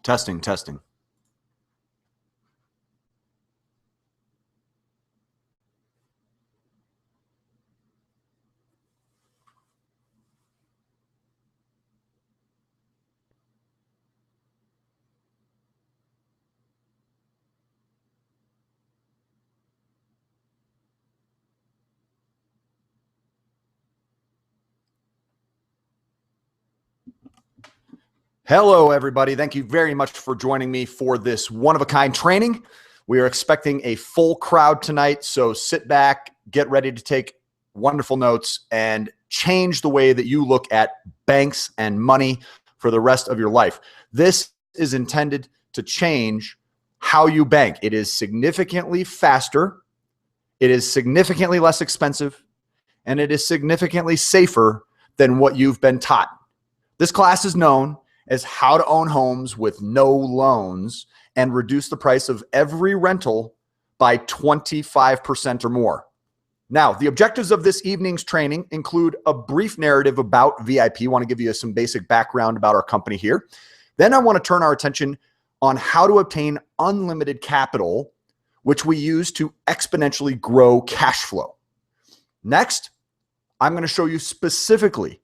Testing, testing. Hello, everybody. Thank you very much for joining me for this one-of-a-kind training. We are expecting a full crowd tonight, so sit back, get ready to take wonderful notes, and change the way that you look at banks and money for the rest of your life. This is intended to change how you bank. It is significantly faster, it is significantly less expensive, and it is significantly safer than what you've been taught. This class is known as how to own homes with no loans and reduce the price of every rental by 25% or more. Now, the objectives of this evening's training include a brief narrative about VIP. I want to give you some basic background about our company here. Then I want to turn our attention on how to obtain unlimited capital, which we use to exponentially grow cash flow. Next, I'm going to show you specifically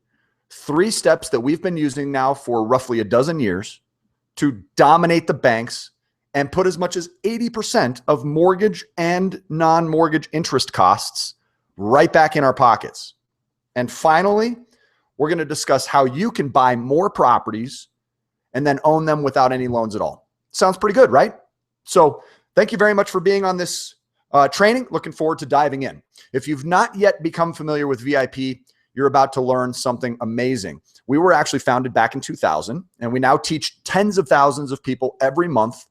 3 steps that we've been using now for roughly a dozen years to dominate the banks and put as much as 80% of mortgage and non-mortgage interest costs right back in our pockets. And finally, we're going to discuss how you can buy more properties and then own them without any loans at all. Sounds pretty good, right? So thank you very much for being on this training. Looking forward to diving in. If you've not yet become familiar with VIP, you're about to learn something amazing. We were actually founded back in 2000, and we now teach tens of thousands of people every month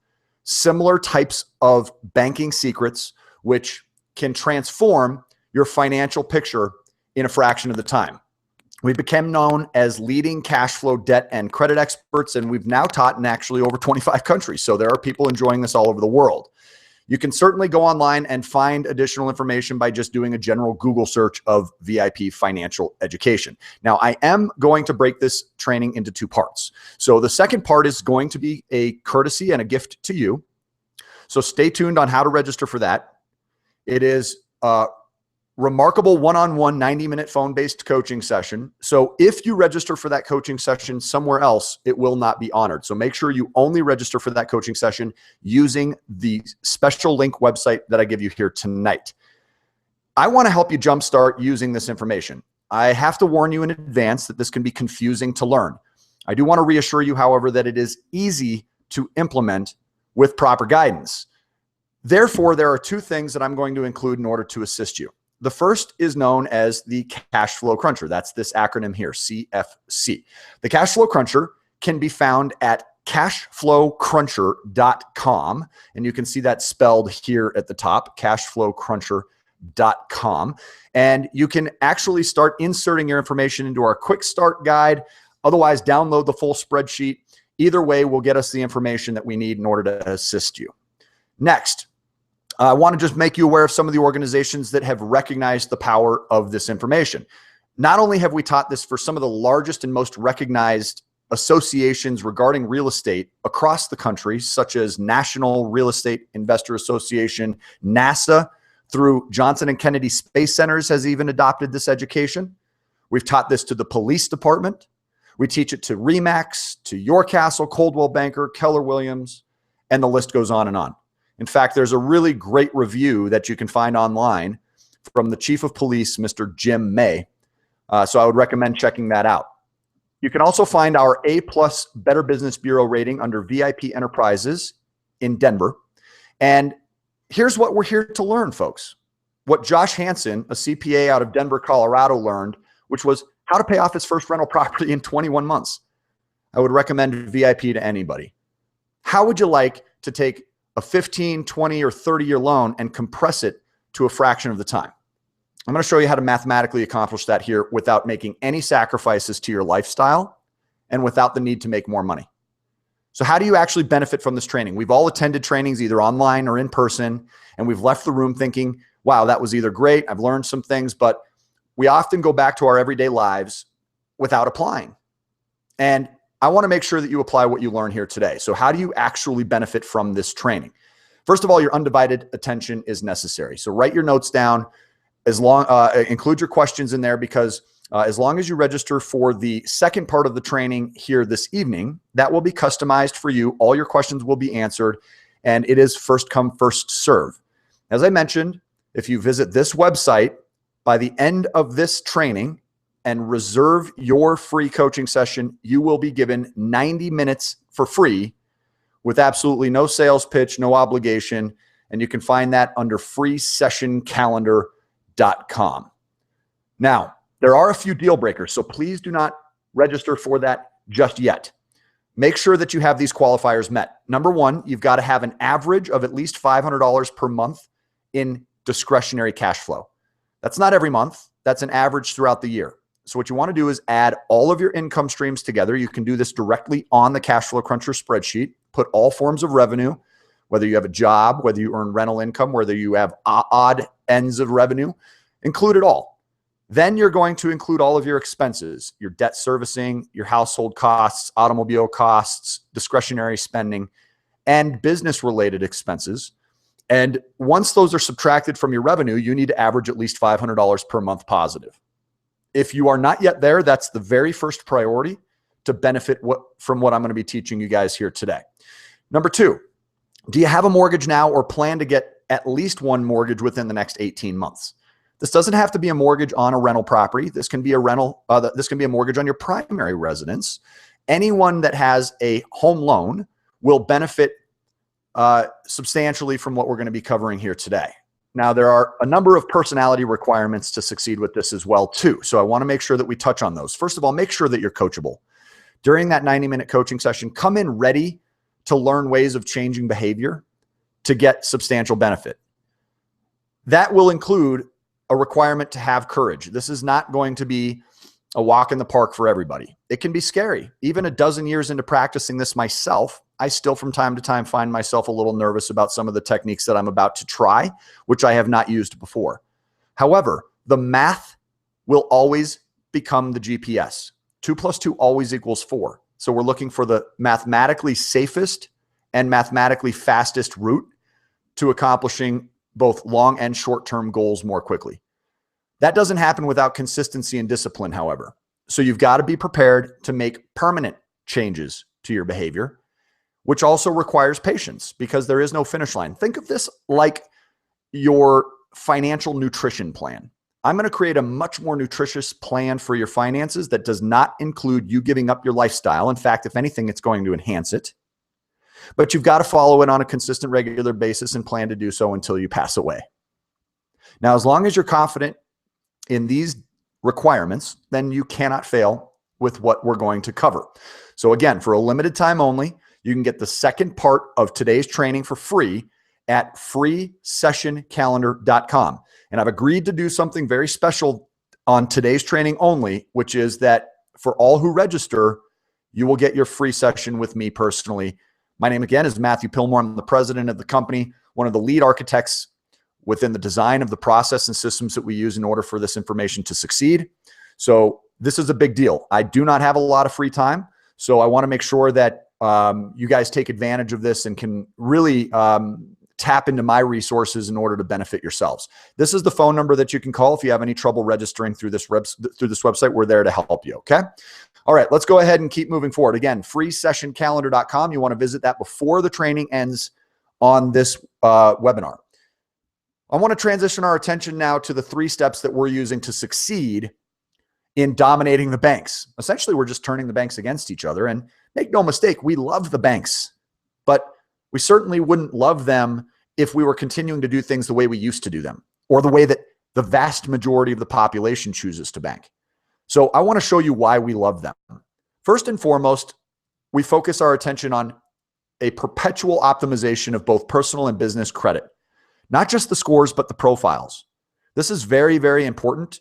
similar types of banking secrets, which can transform your financial picture in a fraction of the time. We became known as leading cash flow, debt, and credit experts, and we've now taught in actually over 25 countries. So there are people enjoying this all over the world. You can certainly go online and find additional information by just doing a general Google search of VIP financial education. Now, I am going to break this training into 2 parts. So the second part is going to be a courtesy and a gift to you. So stay tuned on how to register for that. It is a remarkable one-on-one 90-minute phone-based coaching session. So if you register for that coaching session somewhere else, it will not be honored. So make sure you only register for that coaching session using the special link website that I give you here tonight. I want to help you jumpstart using this information. I have to warn you in advance that this can be confusing to learn. I do want to reassure you, however, that it is easy to implement with proper guidance. Therefore, there are 2 things that I'm going to include in order to assist you. The first is known as the cash flow cruncher. That's this acronym here, CFC. The cash flow cruncher can be found at cashflowcruncher.com. And you can see that spelled here at the top, cashflowcruncher.com. And you can actually start inserting your information into our quick start guide. Otherwise, download the full spreadsheet. Either way will get us the information that we need in order to assist you. Next, I want to just make you aware of some of the organizations that have recognized the power of this information. Not only have we taught this for some of the largest and most recognized associations regarding real estate across the country, such as National Real Estate Investor Association, NASA, through Johnson & Kennedy Space Centers has even adopted this education. We've taught this to the police department. We teach it to RE/MAX, to Your Castle, Coldwell Banker, Keller Williams, and the list goes on and on. In fact, there's a really great review that you can find online from the Chief of Police, Mr. Jim May. So I would recommend checking that out. You can also find our A+ Better Business Bureau rating under VIP Enterprises in Denver. And here's what we're here to learn, folks. What Josh Hansen, a CPA out of Denver, Colorado, learned, which was how to pay off his first rental property in 21 months. I would recommend VIP to anybody. How would you like to take a 15, 20, or 30-year loan and compress it to a fraction of the time? I'm going to show you how to mathematically accomplish that here without making any sacrifices to your lifestyle and without the need to make more money. So how do you actually benefit from this training? We've all attended trainings either online or in person, and we've left the room thinking, wow, that was either great, I've learned some things, but we often go back to our everyday lives without applying. And I want to make sure that you apply what you learn here today. So how do you actually benefit from this training? First of all, your undivided attention is necessary. So write your notes down, include your questions in there, because as long as you register for the second part of the training here this evening, that will be customized for you. All your questions will be answered, and it is first come, first serve. As I mentioned, if you visit this website by the end of this training and reserve your free coaching session, you will be given 90 minutes for free with absolutely no sales pitch, no obligation. And you can find that under freesessioncalendar.com. Now, there are a few deal breakers, so please do not register for that just yet. Make sure that you have these qualifiers met. Number one, you've got to have an average of at least $500 per month in discretionary cash flow. That's not every month. That's an average throughout the year. So what you want to do is add all of your income streams together. You can do this directly on the Cash Flow Cruncher spreadsheet. Put all forms of revenue, whether you have a job, whether you earn rental income, whether you have odd ends of revenue, include it all. Then you're going to include all of your expenses, your debt servicing, your household costs, automobile costs, discretionary spending, and business-related expenses. And once those are subtracted from your revenue, you need to average at least $500 per month positive. If you are not yet there, that's the very first priority to benefit from what I'm going to be teaching you guys here today. Number two, do you have a mortgage now or plan to get at least one mortgage within the next 18 months? This doesn't have to be a mortgage on a rental property. This can be a this can be a mortgage on your primary residence. Anyone that has a home loan will benefit substantially from what we're going to be covering here today. Now, there are a number of personality requirements to succeed with this as well, too. So I want to make sure that we touch on those. First of all, make sure that you're coachable. During that 90-minute coaching session, come in ready to learn ways of changing behavior to get substantial benefit. That will include a requirement to have courage. This is not going to be a walk in the park for everybody. It can be scary. Even a dozen years into practicing this myself, I still from time to time find myself a little nervous about some of the techniques that I'm about to try, which I have not used before. However, the math will always become the GPS. 2 + 2 always equals 4. So we're looking for the mathematically safest and mathematically fastest route to accomplishing both long and short-term goals more quickly. That doesn't happen without consistency and discipline, however. So you've got to be prepared to make permanent changes to your behavior, which also requires patience because there is no finish line. Think of this like your financial nutrition plan. I'm going to create a much more nutritious plan for your finances that does not include you giving up your lifestyle. In fact, if anything, it's going to enhance it. But you've got to follow it on a consistent, regular basis and plan to do so until you pass away. Now, as long as you're confident in these requirements, then you cannot fail with what we're going to cover. So again, for a limited time only, you can get the second part of today's training for free at freesessioncalendar.com. And I've agreed to do something very special on today's training only, which is that for all who register, you will get your free session with me personally. My name again is Matthew Pillmore. I'm the president of the company, one of the lead architects within the design of the process and systems that we use in order for this information to succeed. So this is a big deal. I do not have a lot of free time. So I want to make sure that you guys take advantage of this and can really tap into my resources in order to benefit yourselves. This is the phone number that you can call if you have any trouble registering through this website. We're there to help you, okay? All right, let's go ahead and keep moving forward. Again, freesessioncalendar.com. You want to visit that before the training ends on this webinar. I want to transition our attention now to the 3 steps that we're using to succeed in dominating the banks. Essentially, we're just turning the banks against each other. And make no mistake, we love the banks, but we certainly wouldn't love them if we were continuing to do things the way we used to do them or the way that the vast majority of the population chooses to bank. So I want to show you why we love them. First and foremost, we focus our attention on a perpetual optimization of both personal and business credit. Not just the scores, but the profiles. This is very, very important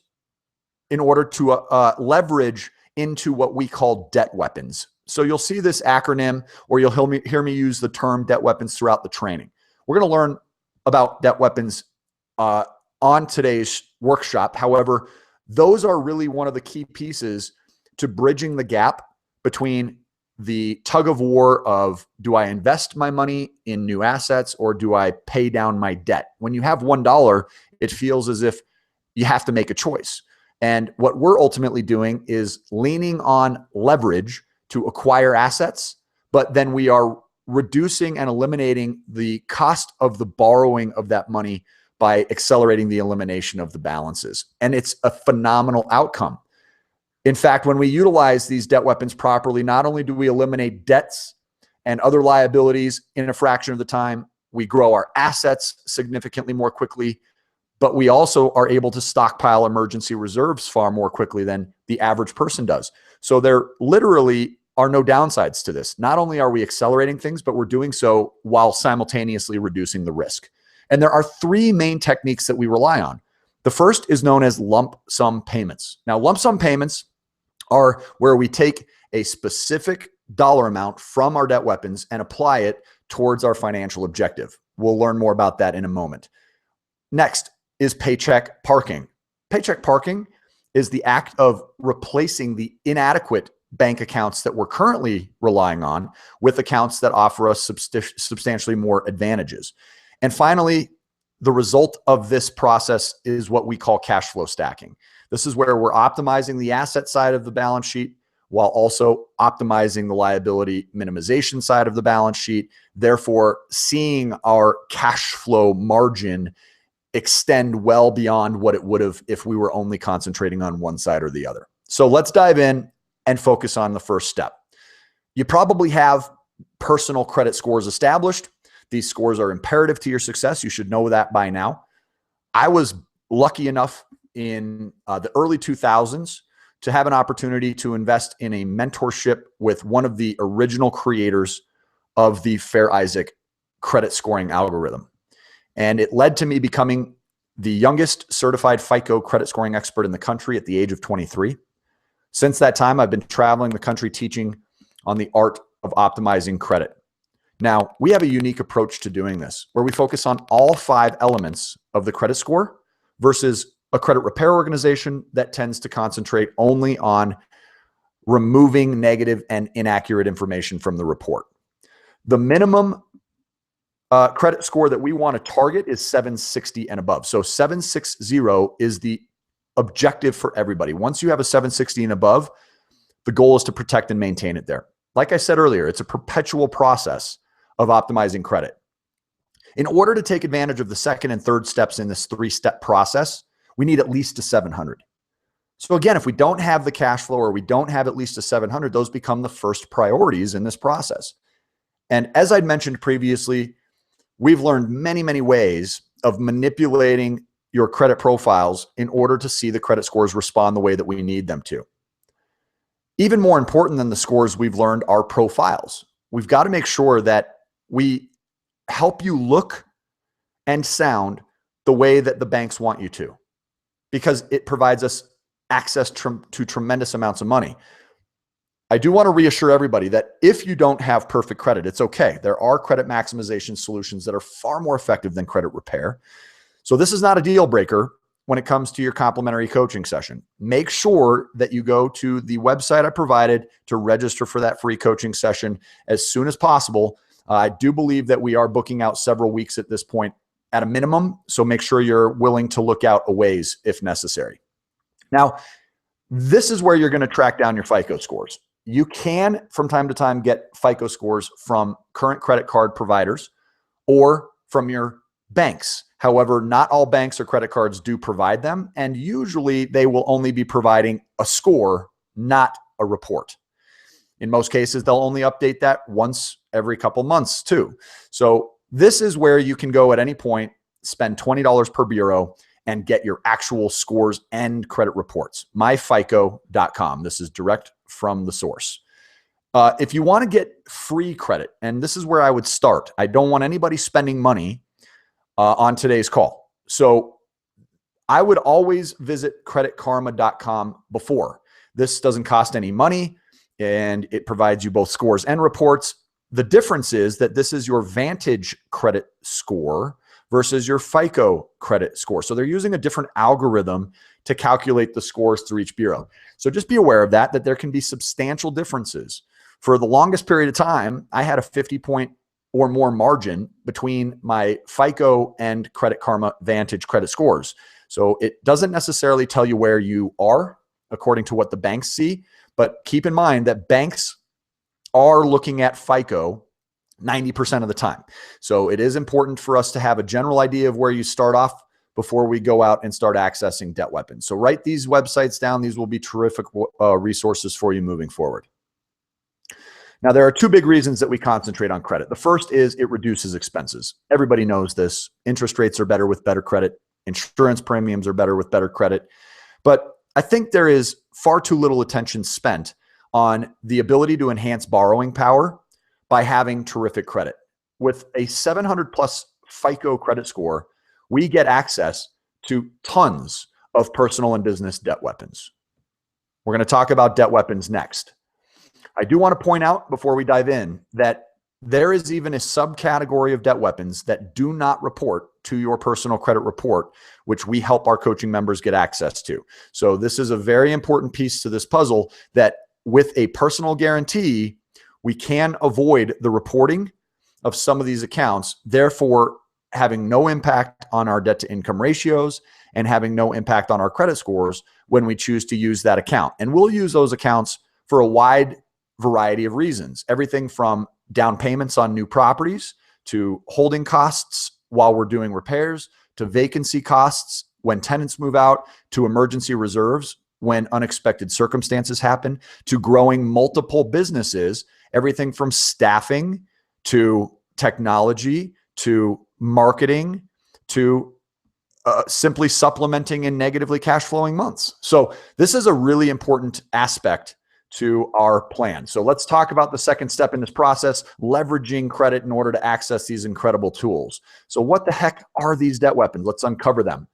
in order to leverage into what we call debt weapons. So you'll see this acronym, or you'll hear me use the term debt weapons throughout the training. We're going to learn about debt weapons on today's workshop. However, those are really one of the key pieces to bridging the gap between the tug of war of, do I invest my money in new assets or do I pay down my debt? When you have $1, it feels as if you have to make a choice. And what we're ultimately doing is leaning on leverage to acquire assets, but then we are reducing and eliminating the cost of the borrowing of that money by accelerating the elimination of the balances. And it's a phenomenal outcome. In fact, when we utilize these debt weapons properly, not only do we eliminate debts and other liabilities in a fraction of the time, we grow our assets significantly more quickly, but we also are able to stockpile emergency reserves far more quickly than the average person does. So there literally are no downsides to this. Not only are we accelerating things, but we're doing so while simultaneously reducing the risk. And there are three main techniques that we rely on. The first is known as lump sum payments. Now, lump sum payments are where we take a specific dollar amount from our debt weapons and apply it towards our financial objective. We'll learn more about that in a moment. Next is paycheck parking. Paycheck parking is the act of replacing the inadequate bank accounts that we're currently relying on with accounts that offer us substantially more advantages. And finally, the result of this process is what we call cash flow stacking. This is where we're optimizing the asset side of the balance sheet while also optimizing the liability minimization side of the balance sheet, therefore seeing our cash flow margin extend well beyond what it would have if we were only concentrating on one side or the other. So let's dive in and focus on the first step. You probably have personal credit scores established. These scores are imperative to your success. You should know that by now. I was lucky enough in the early 2000s to have an opportunity to invest in a mentorship with one of the original creators of the Fair Isaac credit scoring algorithm. And it led to me becoming the youngest certified FICO credit scoring expert in the country at the age of 23. Since that time, I've been traveling the country teaching on the art of optimizing credit. Now, we have a unique approach to doing this where we focus on all 5 elements of the credit score versus a credit repair organization that tends to concentrate only on removing negative and inaccurate information from the report. The minimum credit score that we want to target is 760 and above. So 760 is the objective for everybody. Once you have a 760 and above, the goal is to protect and maintain it there. Like I said earlier, it's a perpetual process of optimizing credit. In order to take advantage of the second and third steps in this 3-step process, we need at least a 700. So again, if we don't have the cash flow or we don't have at least a 700, those become the first priorities in this process. And as I'd mentioned previously, we've learned many, many ways of manipulating your credit profiles in order to see the credit scores respond the way that we need them to. Even more important than the scores we've learned are profiles. We've got to make sure that we help you look and sound the way that the banks want you to, because it provides us access to tremendous amounts of money. I do want to reassure everybody that if you don't have perfect credit, it's okay. There are credit maximization solutions that are far more effective than credit repair. So this is not a deal breaker when it comes to your complimentary coaching session. Make sure that you go to the website I provided to register for that free coaching session as soon as possible. I do believe that we are booking out several weeks at this point at a minimum, so make sure you're willing to look out a ways if necessary. Now, this is where you're going to track down your FICO scores. You can, from time to time, get FICO scores from current credit card providers or from your banks. However, not all banks or credit cards do provide them, and usually they will only be providing a score, not a report. In most cases, they'll only update that once every couple months too. So this is where you can go at any point, spend $20 per bureau, and get your actual scores and credit reports. myfico.com. This is direct from the source. If you want to get free credit, and this is where I would start. I don't want anybody spending money on today's call. So I would always visit creditkarma.com before. This doesn't cost any money, and it provides you both scores and reports. The difference is that this is your Vantage credit score versus your FICO credit score. So they're using a different algorithm to calculate the scores through each bureau. So just be aware of that there can be substantial differences For the longest period of time, I had a 50-point or more margin between my FICO and Credit Karma Vantage credit scores. So it doesn't necessarily tell you where you are according to what the banks see, but keep in mind that banks are looking at FICO 90% of the time. So it is important for us to have a general idea of where you start off before we go out and start accessing debt weapons. So write these websites down. These will be terrific resources for you moving forward. Now, there are two big reasons that we concentrate on credit. The first is it reduces expenses. Everybody knows this. Interest rates are better with better credit. Insurance premiums are better with better credit. But I think there is far too little attention spent on the ability to enhance borrowing power by having terrific credit. With a 700 plus FICO credit score, we get access to tons of personal and business debt weapons. We're going to talk about debt weapons next. I do want to point out before we dive in that there is even a subcategory of debt weapons that do not report to your personal credit report, which we help our coaching members get access to. So this is a very important piece to this puzzle that with a personal guarantee, we can avoid the reporting of some of these accounts, therefore having no impact on our debt to income ratios and having no impact on our credit scores when we choose to use that account. And we'll use those accounts for a wide variety of reasons, everything from down payments on new properties to holding costs while we're doing repairs to vacancy costs when tenants move out to emergency reserves when unexpected circumstances happen to growing multiple businesses, everything from staffing to technology to marketing to simply supplementing in negatively cash flowing months. So this is a really important aspect to our plan. So let's talk about the second step in this process, leveraging credit in order to access these incredible tools. So what the heck are these debt weapons? Let's uncover them.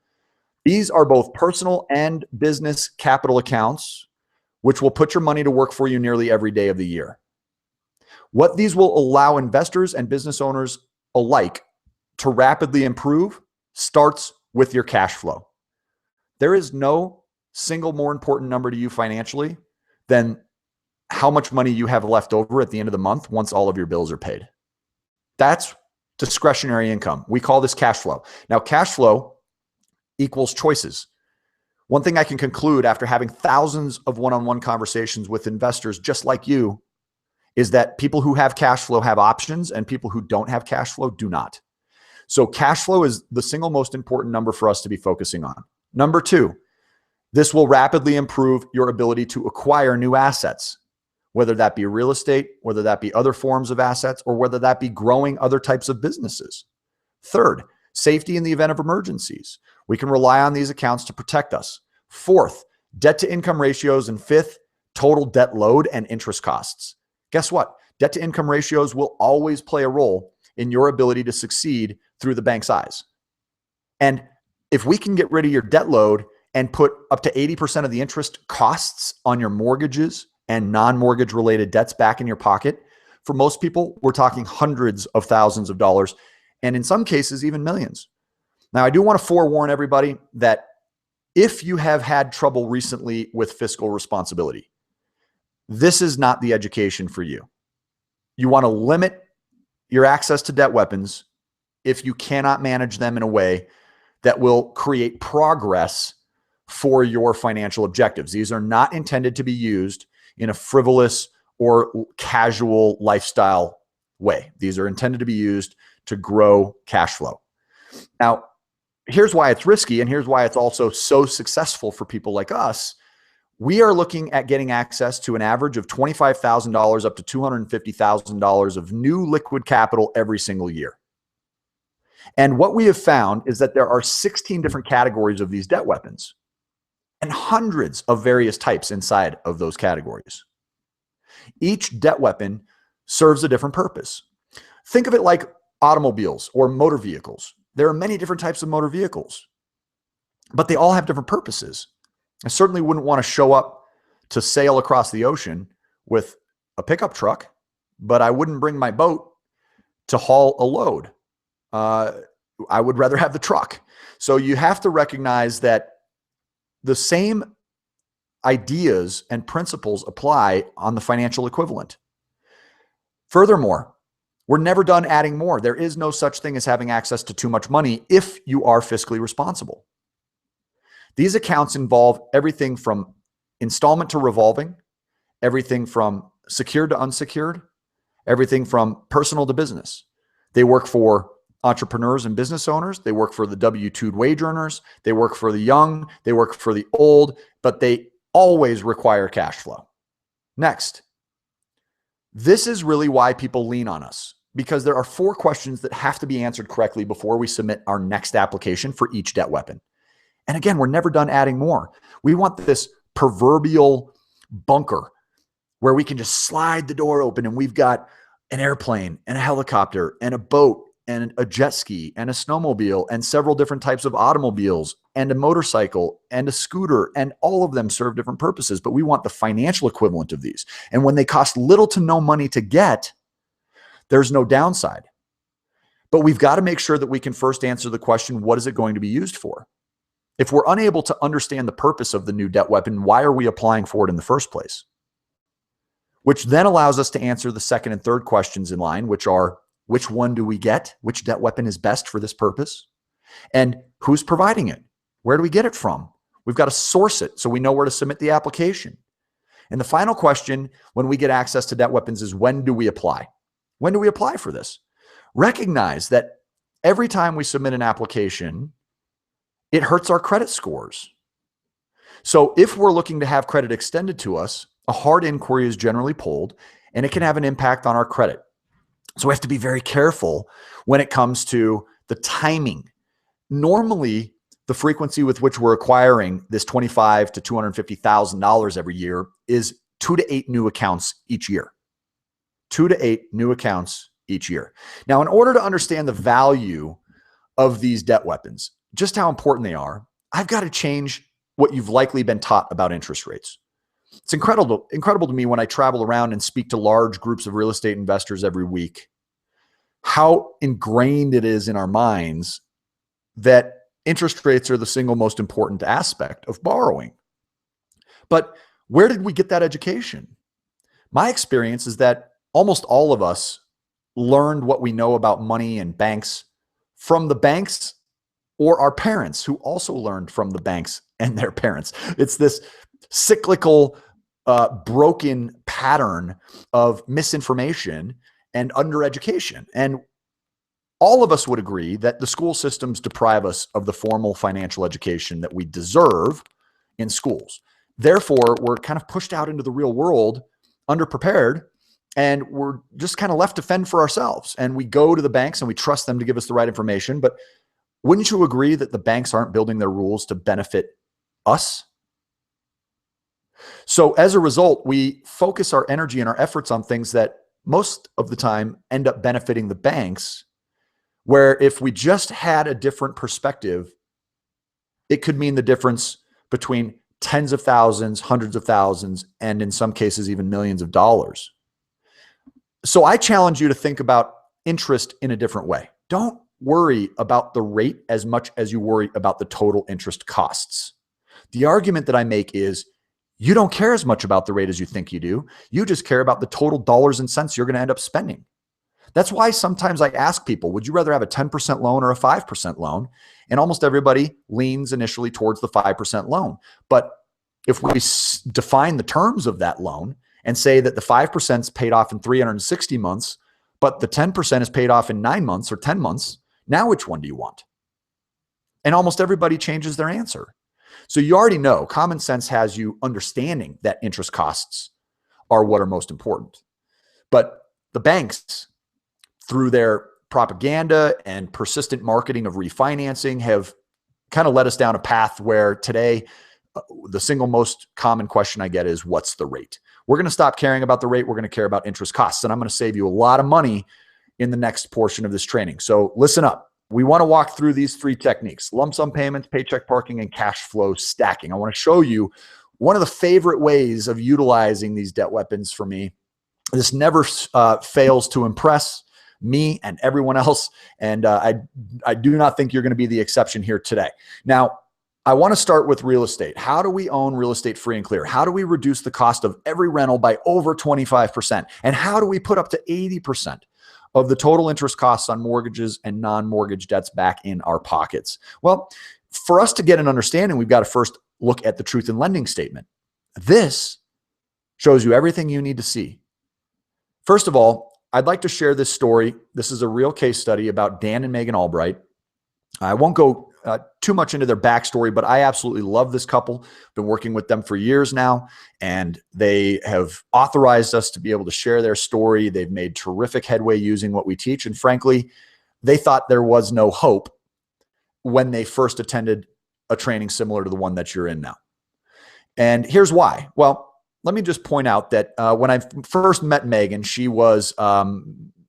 These are both personal and business capital accounts, which will put your money to work for you nearly every day of the year. What these will allow investors and business owners alike to rapidly improve starts with your cash flow. There is no single more important number to you financially than how much money you have left over at the end of the month once all of your bills are paid. That's discretionary income. We call this cash flow. Now, cash flow equals choices. One thing I can conclude after having thousands of one-on-one conversations with investors just like you is that people who have cash flow have options and people who don't have cash flow do not. So cash flow is the single most important number for us to be focusing on. Number two, this will rapidly improve your ability to acquire new assets, whether that be real estate, whether that be other forms of assets, or whether that be growing other types of businesses. Third, safety in the event of emergencies. We can rely on these accounts to protect us. Fourth, debt to income ratios. And fifth, total debt load and interest costs. Guess what? Debt to income ratios will always play a role in your ability to succeed through the bank's eyes. And if we can get rid of your debt load and put up to 80% of the interest costs on your mortgages and non-mortgage related debts back in your pocket, for most people, we're talking hundreds of thousands of dollars, and in some cases, even millions. Now, I do want to forewarn everybody that if you have had trouble recently with fiscal responsibility, this is not the education for you. You want to limit your access to debt weapons if you cannot manage them in a way that will create progress for your financial objectives. These are not intended to be used in a frivolous or casual lifestyle way. These are intended to be used to grow cash flow. Now, here's why it's risky, and here's why it's also so successful for people like us. We are looking at getting access to an average of $25,000 up to $250,000 of new liquid capital every single year. And what we have found is that there are 16 different categories of these debt weapons and hundreds of various types inside of those categories. Each debt weapon serves a different purpose. Think of it like automobiles or motor vehicles. There are many different types of motor vehicles, but they all have different purposes. I certainly wouldn't want to show up to sail across the ocean with a pickup truck, but I wouldn't bring my boat to haul a load. I would rather have the truck. So you have to recognize that the same ideas and principles apply on the financial equivalent. Furthermore, we're never done adding more. There is no such thing as having access to too much money if you are fiscally responsible. These accounts involve everything from installment to revolving, everything from secured to unsecured, everything from personal to business. They work for entrepreneurs and business owners. They work for the W-2 wage earners. They work for the young. They work for the old, but they always require cash flow. Next, this is really why people lean on us, because there are 4 questions that have to be answered correctly before we submit our next application for each debt weapon. And again, we're never done adding more. We want this proverbial bunker where we can just slide the door open and we've got an airplane and a helicopter and a boat and a jet ski and a snowmobile and several different types of automobiles and a motorcycle and a scooter, and all of them serve different purposes, but we want the financial equivalent of these. And when they cost little to no money to get, there's no downside. But we've got to make sure that we can first answer the question, what is it going to be used for? If we're unable to understand the purpose of the new debt weapon, why are we applying for it in the first place? Which then allows us to answer the second and third questions in line, which are, which one do we get? Which debt weapon is best for this purpose? And who's providing it? Where do we get it from? We've got to source it so we know where to submit the application. And the final question when we get access to debt weapons is, when do we apply? When do we apply for this? Recognize that every time we submit an application, it hurts our credit scores. So if we're looking to have credit extended to us, a hard inquiry is generally pulled, and it can have an impact on our credit. So we have to be very careful when it comes to the timing. Normally, the frequency with which we're acquiring this $25,000 to $250,000 every year is 2 to 8 new accounts each year. 2 to 8 new accounts each year. Now, in order to understand the value of these debt weapons, just how important they are, I've got to change what you've likely been taught about interest rates. It's incredible to me when I travel around and speak to large groups of real estate investors every week, how ingrained it is in our minds that interest rates are the single most important aspect of borrowing. But where did we get that education? My experience is that almost all of us learned what we know about money and banks from the banks or our parents, who also learned from the banks and their parents. It's this cyclical, broken pattern of misinformation and undereducation. And all of us would agree that the school systems deprive us of the formal financial education that we deserve in schools. Therefore, we're kind of pushed out into the real world underprepared, and we're just kind of left to fend for ourselves. And we go to the banks and we trust them to give us the right information. But wouldn't you agree that the banks aren't building their rules to benefit us? So as a result, we focus our energy and our efforts on things that most of the time end up benefiting the banks, where if we just had a different perspective, it could mean the difference between tens of thousands, hundreds of thousands, and in some cases, even millions of dollars. So I challenge you to think about interest in a different way. Don't worry about the rate as much as you worry about the total interest costs. The argument that I make is, you don't care as much about the rate as you think you do. You just care about the total dollars and cents you're going to end up spending. That's why sometimes I ask people, would you rather have a 10% loan or a 5% loan? And almost everybody leans initially towards the 5% loan. But if we define the terms of that loan and say that the 5% is paid off in 360 months, but the 10% is paid off in 9 months or 10 months, now which one do you want? And almost everybody changes their answer. So you already know, common sense has you understanding that interest costs are what are most important. But the banks, through their propaganda and persistent marketing of refinancing, have kind of led us down a path where today, the single most common question I get is, what's the rate? We're going to stop caring about the rate. We're going to care about interest costs. And I'm going to save you a lot of money in the next portion of this training. So listen up. We want to walk through these 3 techniques: lump sum payments, paycheck parking, and cash flow stacking. I want to show you one of the favorite ways of utilizing these debt weapons for me. This never fails to impress me and everyone else. And I do not think you're going to be the exception here today. Now, I want to start with real estate. How do we own real estate free and clear? How do we reduce the cost of every rental by over 25%? And how do we put up to 80% of the total interest costs on mortgages and non-mortgage debts back in our pockets? Well, for us to get an understanding, we've got to first look at the truth in lending statement. This shows you everything you need to see. First of all, I'd like to share this story. This is a real case study about Dan and Megan Albright. I won't go too much into their backstory, but I absolutely love this couple. Been working with them for years now, and they have authorized us to be able to share their story. They've made terrific headway using what we teach. And frankly, they thought there was no hope when they first attended a training similar to the one that you're in now. And here's why. Well, let me just point out that when I first met Megan, she was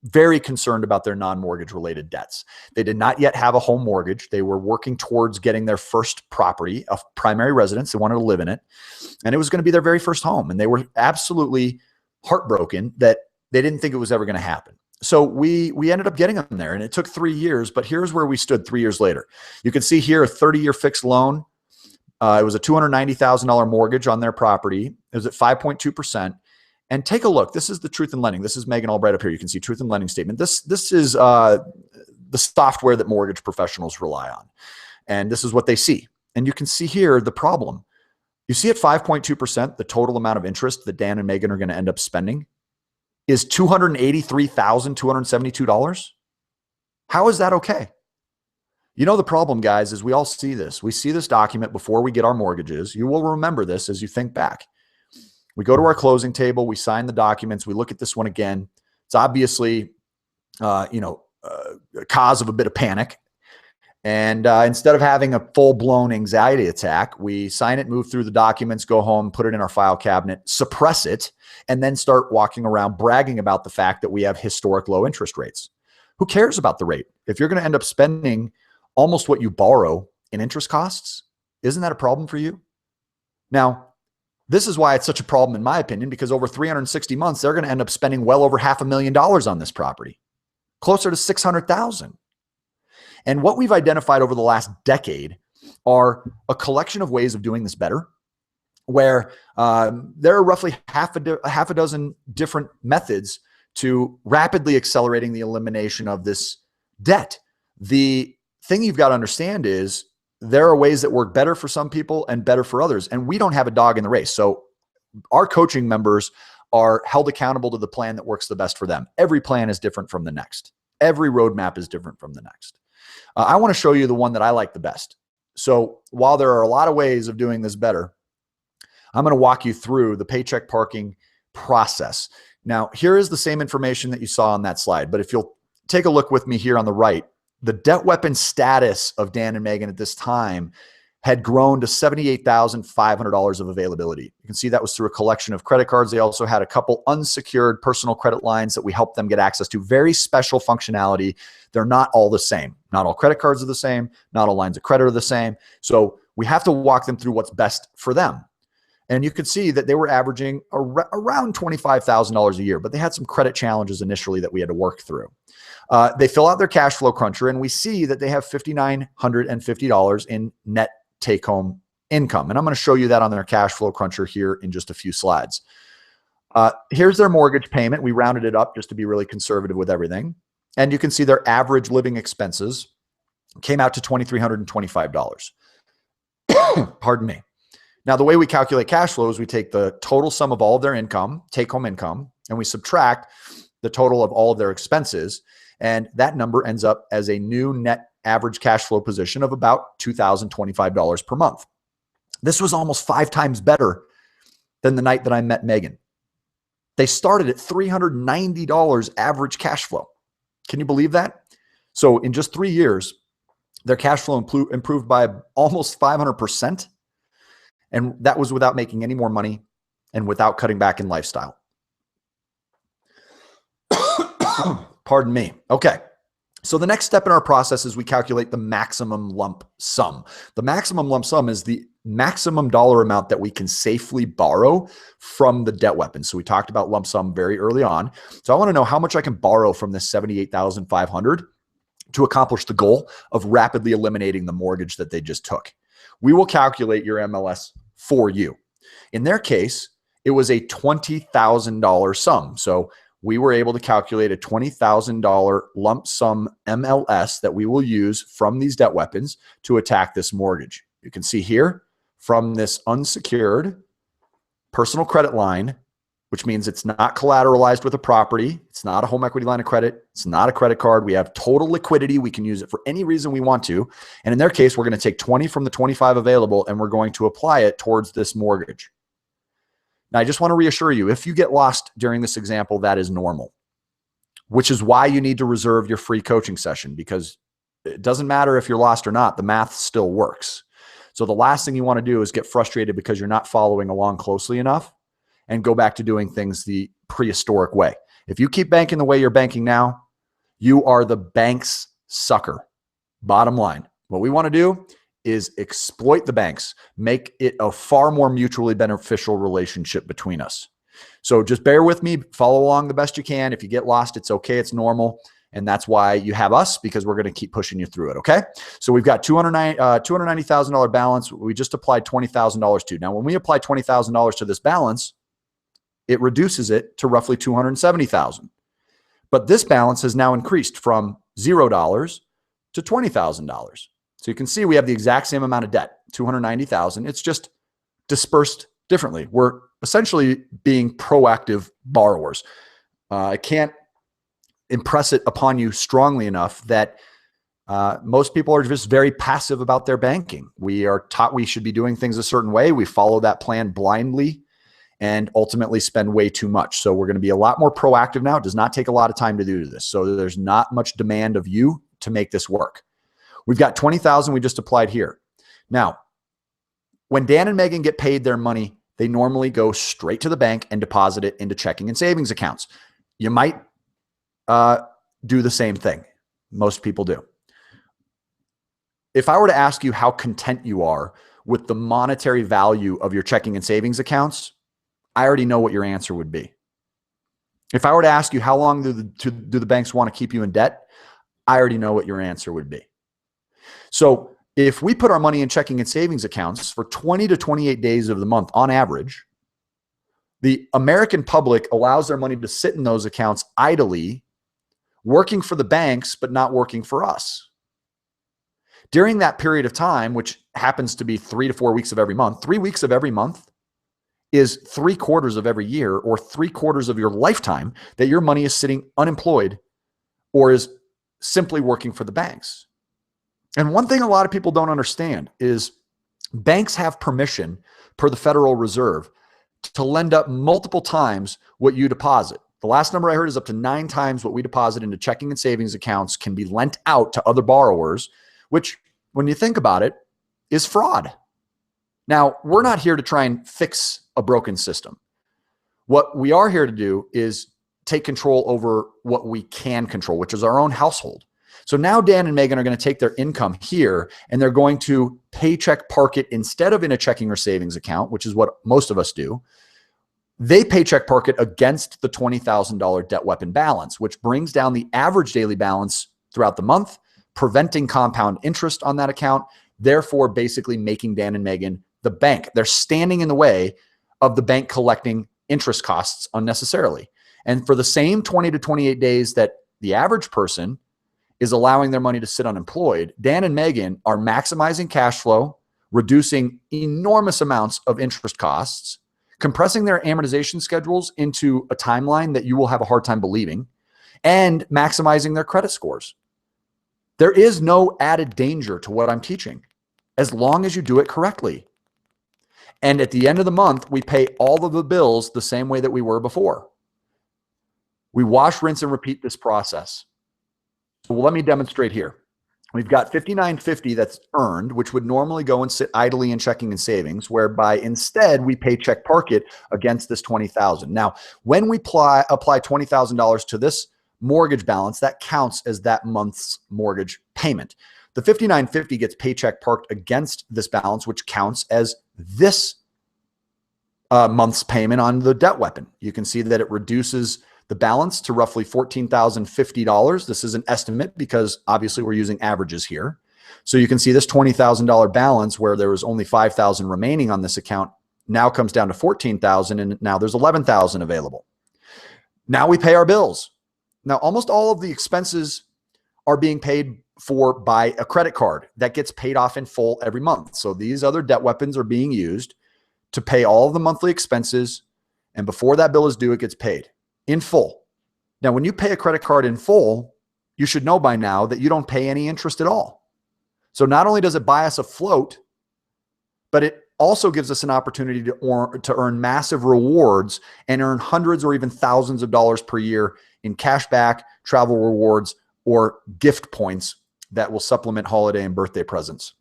very concerned about their non-mortgage related debts. They did not yet have a home mortgage. They were working towards getting their first property, a primary residence. They wanted to live in it. And it was going to be their very first home. And they were absolutely heartbroken that they didn't think it was ever going to happen. So we ended up getting them there, and it took 3 years, but here's where we stood 3 years later. You can see here a 30-year fixed loan. It was a $290,000 mortgage on their property. It was at 5.2%. And take a look. This is the truth in lending. This is Megan Albright up here. You can see truth in lending statement. This is the software that mortgage professionals rely on. And this is what they see. And you can see here the problem. You see at 5.2%, the total amount of interest that Dan and Megan are going to end up spending is $283,272. How is that okay? You know, the problem, guys, is we all see this. We see this document before we get our mortgages. You will remember this as you think back. We go to our closing table, we sign the documents, we look at this one again. It's obviously, a cause of a bit of panic. And instead of having a full-blown anxiety attack, we sign it, move through the documents, go home, put it in our file cabinet, suppress it, and then start walking around bragging about the fact that we have historic low interest rates. Who cares about the rate? If you're going to end up spending almost what you borrow in interest costs, isn't that a problem for you? Now, this is why it's such a problem, in my opinion, because over 360 months, they're going to end up spending well over $500,000 on this property, closer to $600,000. And what we've identified over the last decade are a collection of ways of doing this better, where there are roughly half a dozen different methods to rapidly accelerating the elimination of this debt. The thing you've got to understand is there are ways that work better for some people and better for others. And we don't have a dog in the race. So our coaching members are held accountable to the plan that works the best for them. Every plan is different from the next. Every roadmap is different from the next. I want to show you the one that I like the best. So while there are a lot of ways of doing this better, I'm going to walk you through the paycheck parking process. Now, here is the same information that you saw on that slide. But if you'll take a look with me here on the right, the debt weapon status of Dan and Megan at this time had grown to $78,500 of availability. You can see that was through a collection of credit cards. They also had a couple unsecured personal credit lines that we helped them get access to. Very special functionality. They're not all the same. Not all credit cards are the same. Not all lines of credit are the same. So we have to walk them through what's best for them. And you could see that they were averaging around $25,000 a year, but they had some credit challenges initially that we had to work through. They fill out their cash flow cruncher, and we see that they have $5,950 in net take-home income. And I'm going to show you that on their cash flow cruncher here in just a few slides. Here's their mortgage payment. We rounded it up just to be really conservative with everything. And you can see their average living expenses came out to $2,325. Pardon me. Now, the way we calculate cash flow is we take the total sum of all of their income, take-home income, and we subtract the total of all of their expenses. And that number ends up as a new net average cash flow position of about $2,025 per month. This was almost 5 times better than the night that I met Megan. They started at $390 average cash flow. Can you believe that? So in just 3 years, their cash flow improved by almost 500%. And that was without making any more money and without cutting back in lifestyle. Pardon me. Okay. So the next step in our process is we calculate the maximum lump sum. The maximum lump sum is the maximum dollar amount that we can safely borrow from the debt weapon. So we talked about lump sum very early on. So I want to know how much I can borrow from this $78,500 to accomplish the goal of rapidly eliminating the mortgage that they just took. We will calculate your MLS for you. In their case, it was a $20,000 sum. So we were able to calculate a $20,000 lump sum MLS that we will use from these debt weapons to attack this mortgage. You can see here from this unsecured personal credit line, which means it's not collateralized with a property. It's not a home equity line of credit. It's not a credit card. We have total liquidity. We can use it for any reason we want to. And in their case, we're going to take 20 from the 25 available, and we're going to apply it towards this mortgage. Now, I just want to reassure you, if you get lost during this example, that is normal, which is why you need to reserve your free coaching session, because it doesn't matter if you're lost or not, the math still works. So the last thing you want to do is get frustrated because you're not following along closely enough and go back to doing things the prehistoric way. If you keep banking the way you're banking now, you are the bank's sucker. Bottom line, what we want to do is exploit the banks, make it a far more mutually beneficial relationship between us. So just bear with me, follow along the best you can. If you get lost, it's okay, it's normal. And that's why you have us, because we're going to keep pushing you through it, okay? So we've got $290,000 balance. We just applied $20,000 to. Now, when we apply $20,000 to this balance, it reduces it to roughly $270,000. But this balance has now increased from $0 to $20,000. So you can see we have the exact same amount of debt, $290,000. It's just dispersed differently. We're essentially being proactive borrowers. I can't impress it upon you strongly enough that most people are just very passive about their banking. We are taught we should be doing things a certain way. We follow that plan blindly and ultimately spend way too much. So we're going to be a lot more proactive now. It does not take a lot of time to do this. So there's not much demand of you to make this work. We've got $20,000 we just applied here. Now, when Dan and Megan get paid their money, they normally go straight to the bank and deposit it into checking and savings accounts. You might do the same thing. Most people do. If I were to ask you how content you are with the monetary value of your checking and savings accounts, I already know what your answer would be. If I were to ask you how long do the banks want to keep you in debt, I already know what your answer would be. So if we put our money in checking and savings accounts for 20 to 28 days of the month on average, the American public allows their money to sit in those accounts idly, working for the banks, but not working for us. During that period of time, which happens to be 3 to 4 weeks of every month, 3 weeks of every month is 3/4 of every year, or 3/4 of your lifetime that your money is sitting unemployed or is simply working for the banks. And one thing a lot of people don't understand is banks have permission per the Federal Reserve to lend up multiple times what you deposit. The last number I heard is up to 9 times what we deposit into checking and savings accounts can be lent out to other borrowers, which, when you think about it, is fraud. Now, we're not here to try and fix a broken system. What we are here to do is take control over what we can control, which is our own household. So now Dan and Megan are going to take their income here and they're going to paycheck park it instead of in a checking or savings account, which is what most of us do. They paycheck park it against the $20,000 debt weapon balance, which brings down the average daily balance throughout the month, preventing compound interest on that account, therefore basically making Dan and Megan the bank. They're standing in the way of the bank collecting interest costs unnecessarily. And for the same 20 to 28 days that the average person is allowing their money to sit unemployed, Dan and Megan are maximizing cash flow, reducing enormous amounts of interest costs, compressing their amortization schedules into a timeline that you will have a hard time believing, and maximizing their credit scores. There is no added danger to what I'm teaching as long as you do it correctly. And at the end of the month, we pay all of the bills the same way that we were before. We wash, rinse, and repeat this process. So let me demonstrate here. We've got $59.50 that's earned, which would normally go and sit idly in checking and savings, whereby instead we paycheck park it against this $20,000. Now, when we apply $20,000 to this mortgage balance, that counts as that month's mortgage payment. The $59.50 gets paycheck parked against this balance, which counts as this month's payment on the debt weapon. You can see that it reduces the balance to roughly $14,050. This is an estimate because obviously we're using averages here. So you can see this $20,000 balance where there was only $5,000 remaining on this account now comes down to $14,000, and now there's $11,000 available. Now we pay our bills. Now almost all of the expenses are being paid for by a credit card that gets paid off in full every month. So these other debt weapons are being used to pay all of the monthly expenses, and before that bill is due, it gets paid in full. Now, when you pay a credit card in full, you should know by now that you don't pay any interest at all. So not only does it buy us a float, but it also gives us an opportunity to earn massive rewards and earn hundreds or even thousands of dollars per year in cash back, travel rewards, or gift points that will supplement holiday and birthday presents.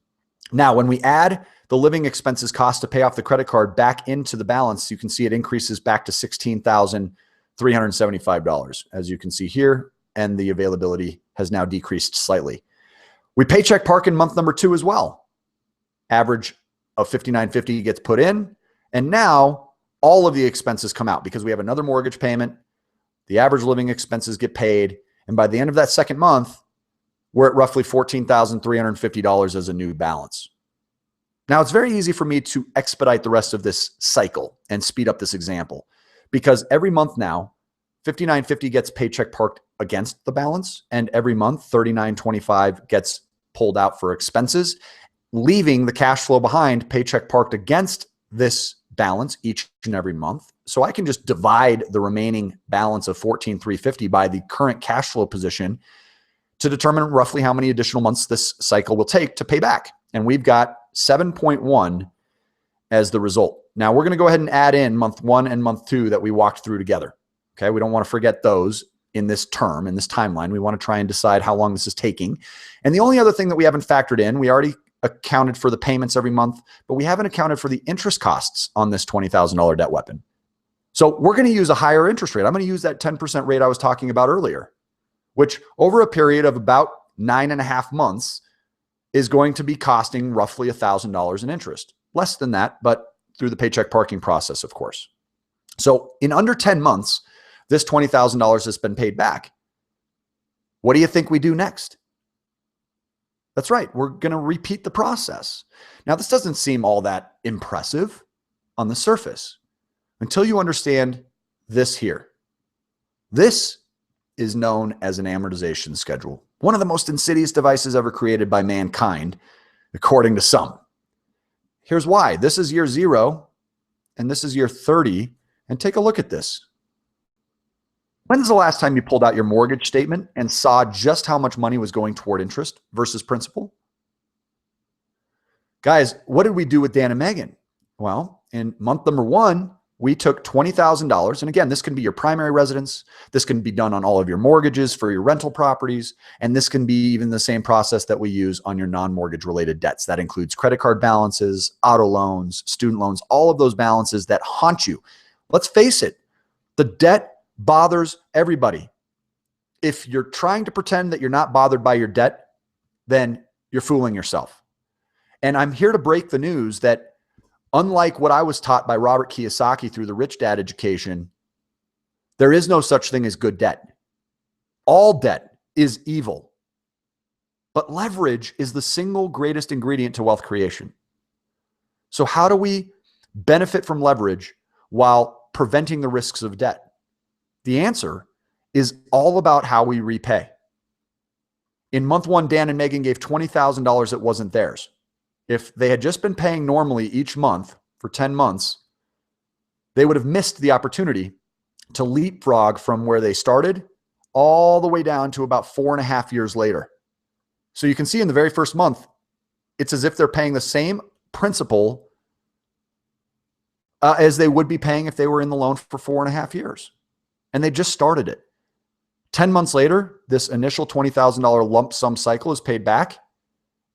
Now, when we add the living expenses cost to pay off the credit card back into the balance, you can see it increases back to $16,375, as you can see here, and the availability has now decreased slightly. We paycheck park in month number 2 as well. Average of $59.50 gets put in, and now all of the expenses come out because we have another mortgage payment. The average living expenses get paid, and by the end of that second month, we're at roughly $14,350 as a new balance. Now, it's very easy for me to expedite the rest of this cycle and speed up this example because every month now, $59.50 gets paycheck parked against the balance, and every month, $39.25 gets pulled out for expenses, leaving the cash flow behind paycheck parked against this balance each and every month. So I can just divide the remaining balance of $14,350 by the current cash flow position to determine roughly how many additional months this cycle will take to pay back. And we've got 7.1 as the result. Now we're going to go ahead and add in month 1 and month 2 that we walked through together. Okay. We don't want to forget those in this term, in this timeline. We want to try and decide how long this is taking. And the only other thing that we haven't factored in, we already accounted for the payments every month, but we haven't accounted for the interest costs on this $20,000 debt weapon. So we're going to use a higher interest rate. I'm going to use that 10% rate I was talking about earlier, which over a period of about 9.5 months is going to be costing roughly $1,000 in interest. Less than that, but through the paycheck parking process, of course. So in under 10 months, this $20,000 has been paid back. What do you think we do next? That's right. We're going to repeat the process. Now, this doesn't seem all that impressive on the surface until you understand this here. This is known as an amortization schedule, one of the most insidious devices ever created by mankind, according to some. Here's why. This is year 0, and this is year 30, and take a look at this. When's the last time you pulled out your mortgage statement and saw just how much money was going toward interest versus principal? Guys, what did we do with Dan and Megan? Well, in month number 1, we took $20,000. And again, this can be your primary residence. This can be done on all of your mortgages for your rental properties. And this can be even the same process that we use on your non-mortgage related debts. That includes credit card balances, auto loans, student loans, all of those balances that haunt you. Let's face it, the debt bothers everybody. If you're trying to pretend that you're not bothered by your debt, then you're fooling yourself. And I'm here to break the news that unlike what I was taught by Robert Kiyosaki through the Rich Dad education, there is no such thing as good debt. All debt is evil. But leverage is the single greatest ingredient to wealth creation. So how do we benefit from leverage while preventing the risks of debt? The answer is all about how we repay. In month 1, Dan and Megan gave $20,000 that wasn't theirs. If they had just been paying normally each month for 10 months, they would have missed the opportunity to leapfrog from where they started all the way down to about 4.5 years later. So you can see in the very first month, it's as if they're paying the same principal as they would be paying if they were in the loan for 4.5 years. And they just started it. 10 months later, this initial $20,000 lump sum cycle is paid back,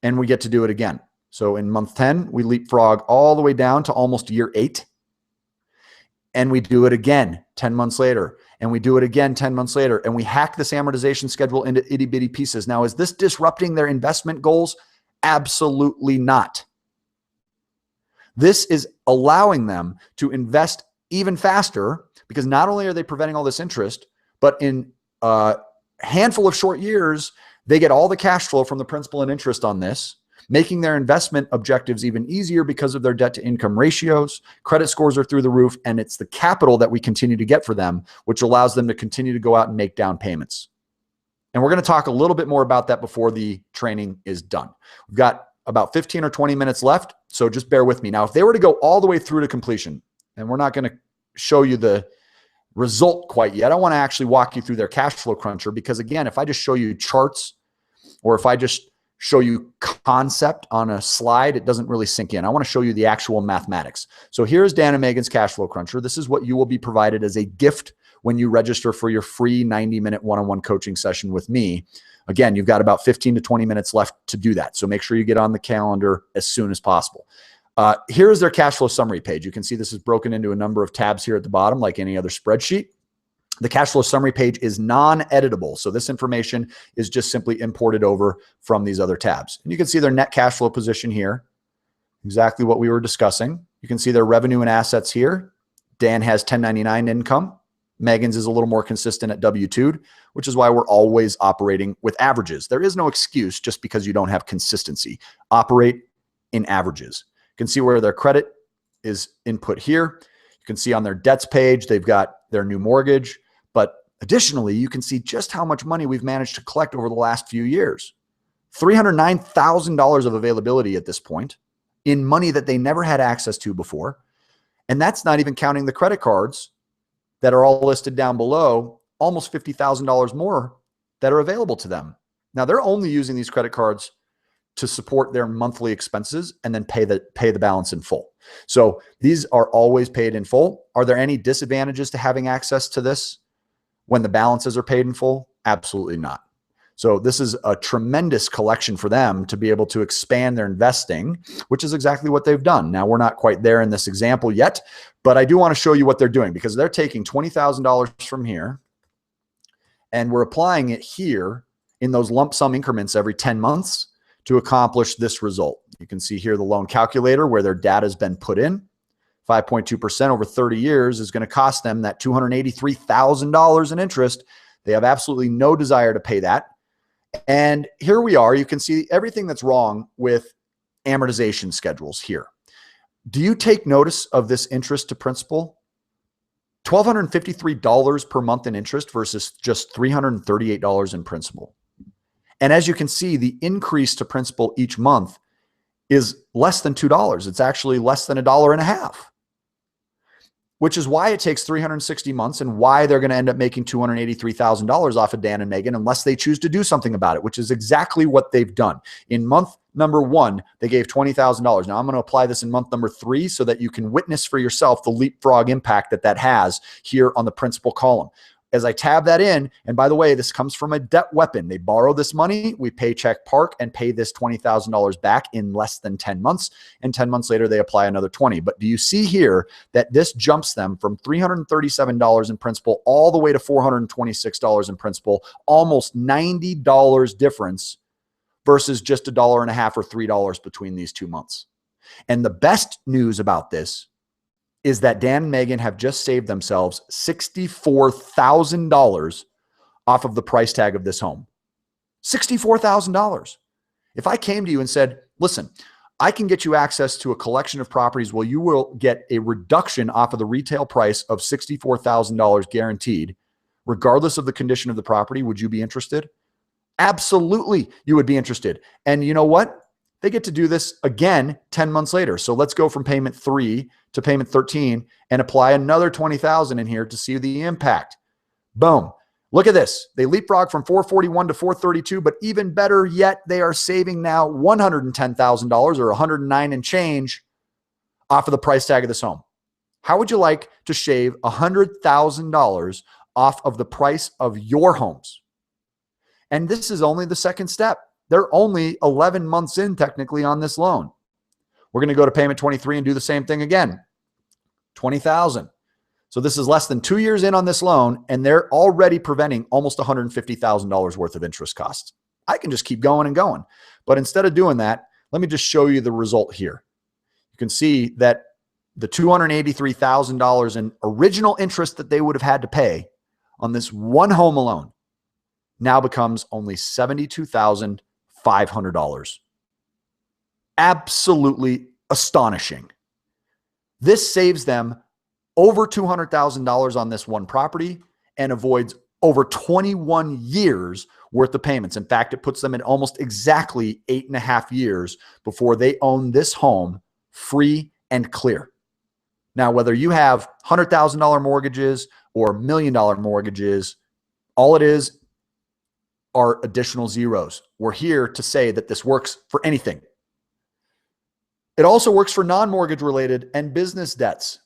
and we get to do it again. So in month 10, we leapfrog all the way down to almost year 8. And we do it again 10 months later. And we do it again 10 months later. And we hack this amortization schedule into itty bitty pieces. Now, is this disrupting their investment goals? Absolutely not. This is allowing them to invest even faster because not only are they preventing all this interest, but in a handful of short years, They get all the cash flow from the principal and interest on this, making their investment objectives even easier because of their debt to income ratios. Credit scores are through the roof, and it's the capital that we continue to get for them, which allows them to continue to go out and make down payments. And we're going to talk a little bit more about that before the training is done. We've got about 15 or 20 minutes left, so just bear with me. Now, if they were to go all the way through to completion, and we're not going to show you the result quite yet, I want to actually walk you through their cash flow cruncher, because again, if I just show you charts or if I just show you concept on a slide, it doesn't really sink in. I want to show you the actual mathematics. So here's Dan and Megan's cash flow cruncher. This is what you will be provided as a gift when you register for your free 90-minute one-on-one coaching session with me. Again, you've got about 15 to 20 minutes left to do that. So make sure you get on the calendar as soon as possible. Here's their cash flow summary page. You can see this is broken into a number of tabs here at the bottom, like any other spreadsheet. The cash flow summary page is non-editable. So this information is just simply imported over from these other tabs. And you can see their net cash flow position here, exactly what we were discussing. You can see their revenue and assets here. Dan has 1099 income. Megan's is a little more consistent at W-2'd, which is why we're always operating with averages. There is no excuse just because you don't have consistency. Operate in averages. You can see where their credit is input here. You can see on their debts page, they've got their new mortgage. But additionally, you can see just how much money we've managed to collect over the last few years. $309,000 of availability at this point in money that they never had access to before. And that's not even counting the credit cards that are all listed down below, almost $50,000 more that are available to them. Now, they're only using these credit cards to support their monthly expenses and then pay the balance in full. So these are always paid in full. Are there any disadvantages to having access to this when the balances are paid in full? Absolutely not. So this is a tremendous collection for them to be able to expand their investing, which is exactly what they've done. Now, we're not quite there in this example yet, but I do want to show you what they're doing, because they're taking $20,000 from here and we're applying it here in those lump sum increments every 10 months to accomplish this result. You can see here the loan calculator where their data has been put in. 5.2% over 30 years is going to cost them that $283,000 in interest. They have absolutely no desire to pay that. And here we are. You can see everything that's wrong with amortization schedules here. Do you take notice of this interest to principal? $1,253 per month in interest versus just $338 in principal. And as you can see, the increase to principal each month is less than $2. It's actually less than $1.50, which is why it takes 360 months and why they're going to end up making $283,000 off of Dan and Megan unless they choose to do something about it, which is exactly what they've done. In month number 1, they gave $20,000. Now I'm going to apply this in month number 3 so that you can witness for yourself the leapfrog impact that has here on the principal column. As I tab that in, and by the way, this comes from a debt weapon. They borrow this money, we paycheck park and pay this $20,000 back in less than 10 months. And 10 months later, they apply another 20. But do you see here that this jumps them from $337 in principal all the way to $426 in principal, almost $90 difference versus just $1.50 or $3 between these 2 months. And the best news about this is that Dan and Megan have just saved themselves $64,000 off of the price tag of this home. $64,000. If I came to you and said, listen, I can get you access to a collection of properties where you will get a reduction off of the retail price of $64,000 guaranteed, regardless of the condition of the property, would you be interested? Absolutely, you would be interested. And you know what? They get to do this again 10 months later. So let's go from payment 3 to payment 13 and apply another $20,000 in here to see the impact. Boom. Look at this. They leapfrog from $441 to $432, but even better yet, they are saving now $110,000 or $109 and change off of the price tag of this home. How would you like to shave $100,000 off of the price of your homes? And this is only the second step. They're only 11 months in technically on this loan. We're going to go to payment 23 and do the same thing again. $20,000. So this is less than 2 years in on this loan, and they're already preventing almost $150,000 worth of interest costs. I can just keep going and going. But instead of doing that, let me just show you the result here. You can see that the $283,000 in original interest that they would have had to pay on this one home alone now becomes only $72,500. Absolutely astonishing. This saves them over $200,000 on this one property and avoids over 21 years worth of payments. In fact, it puts them in almost exactly 8.5 years before they own this home free and clear. Now, whether you have $100,000 mortgages or $1 million mortgages, all it is are additional zeros. We're here to say that this works for anything. It also works for non-mortgage related and business debts.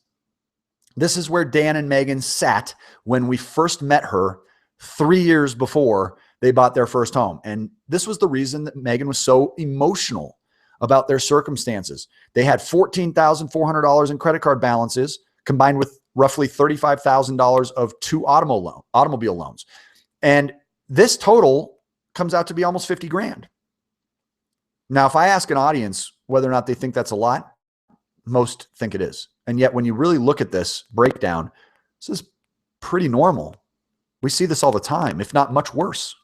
This is where Dan and Megan sat when we first met her 3 years before they bought their first home. And this was the reason that Megan was so emotional about their circumstances. They had $14,400 in credit card balances combined with roughly $35,000 of two automobile loans. And this total comes out to be almost 50 grand. Now, if I ask an audience whether or not they think that's a lot, most think it is. And yet when you really look at this breakdown, this is pretty normal. We see this all the time, if not much worse.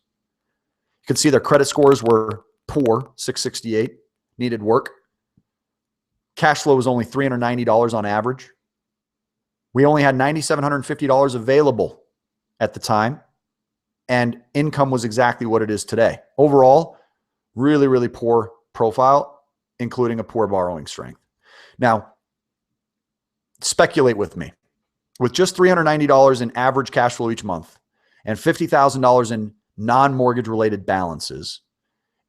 You can see their credit scores were poor, 668, needed work. Cash flow was only $390 on average. We only had $9,750 available at the time, and income was exactly what it is today. Overall, really, really poor profile, including a poor borrowing strength. Now, speculate with me. With just $390 in average cash flow each month and $50,000 in non-mortgage related balances,